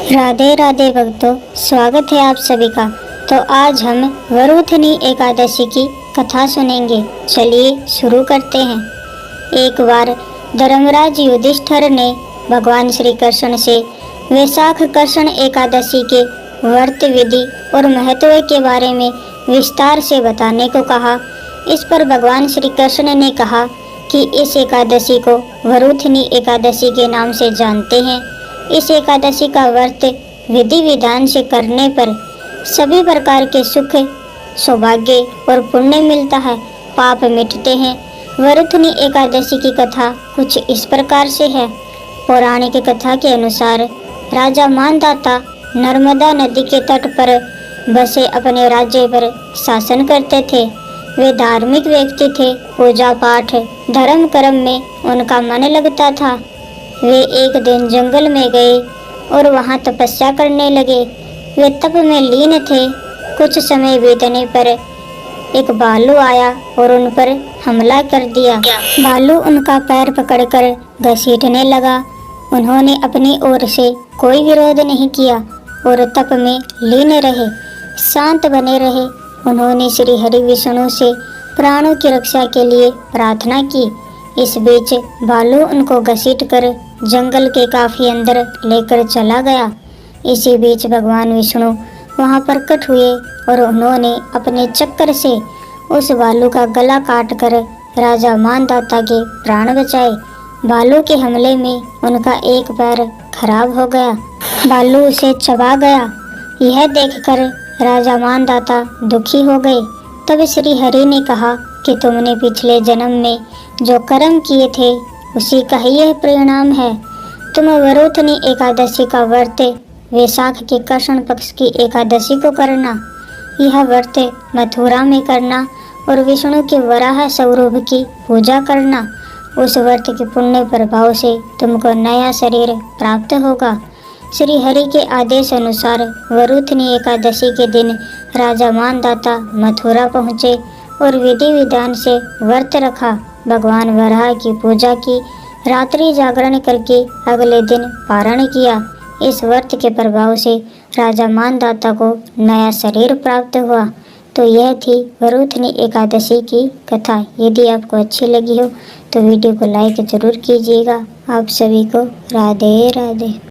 राधे राधे भक्तों, स्वागत है आप सभी का। तो आज हम वरुथनी एकादशी की कथा सुनेंगे। चलिए शुरू करते हैं। एक बार धर्मराज युधिष्ठिर ने भगवान श्री कृष्ण से वैशाख कृष्ण एकादशी के व्रत विधि और महत्व के बारे में विस्तार से बताने को कहा। इस पर भगवान श्री कृष्ण ने कहा कि इस एकादशी को वरुथनी एकादशी के नाम से जानते हैं। इस एकादशी का व्रत विधि विधान से करने पर सभी प्रकार के सुख, सौभाग्य और पुण्य मिलता है, पाप मिटते हैं। वरुथनी एकादशी की कथा कुछ इस प्रकार से है। पौराणिक कथा के अनुसार राजा मानदाता नर्मदा नदी के तट पर बसे अपने राज्य पर शासन करते थे। वे धार्मिक व्यक्ति थे। पूजा पाठ, धर्म कर्म में उनका मन लगता था। वे एक दिन जंगल में गए और वहां तपस्या करने लगे। वे तप में लीन थे। कुछ समय बीतने पर एक भालू आया और उन पर हमला कर दिया। भालू उनका पैर पकड़कर घसीटने लगा। उन्होंने अपनी ओर से कोई विरोध नहीं किया और तप में लीन रहे, शांत बने रहे। उन्होंने श्री हरि विष्णु से प्राणों की रक्षा के लिए प्रार्थना की। इस बीच भालू उनको घसीटकर जंगल के काफी अंदर लेकर चला गया। इसी बीच भगवान विष्णु वहां प्रकट हुए और उन्होंने अपने चक्कर से उस भालू का गला काटकर राजा मानदाता के प्राण बचाए। भालू के हमले में उनका एक पैर खराब हो गया। भालू उसे चबा गया। यह देखकर राजा मानदाता दुखी हो गए। तब श्री हरि ने कहा कि तुमने पिछले जन्म में जो कर्म किए थे उसी का ही यह परिणाम है। तुम वरुथनी एकादशी का व्रत वैशाख के कृष्ण पक्ष की एकादशी को करना। यह व्रत मथुरा में करना और विष्णु के वराह स्वरूप की पूजा करना। उस व्रत के पुण्य प्रभाव से तुमको नया शरीर प्राप्त होगा। श्री हरि के आदेश अनुसार वरुथनी एकादशी के दिन राजा मानदाता मथुरा पहुँचे और विधि विधान से व्रत रखा। भगवान वराह की पूजा की, रात्रि जागरण करके अगले दिन पारण किया। इस व्रत के प्रभाव से राजा मानदाता को नया शरीर प्राप्त हुआ। तो यह थी वरुथनी एकादशी की कथा। यदि आपको अच्छी लगी हो तो वीडियो को लाइक जरूर कीजिएगा। आप सभी को राधे राधे।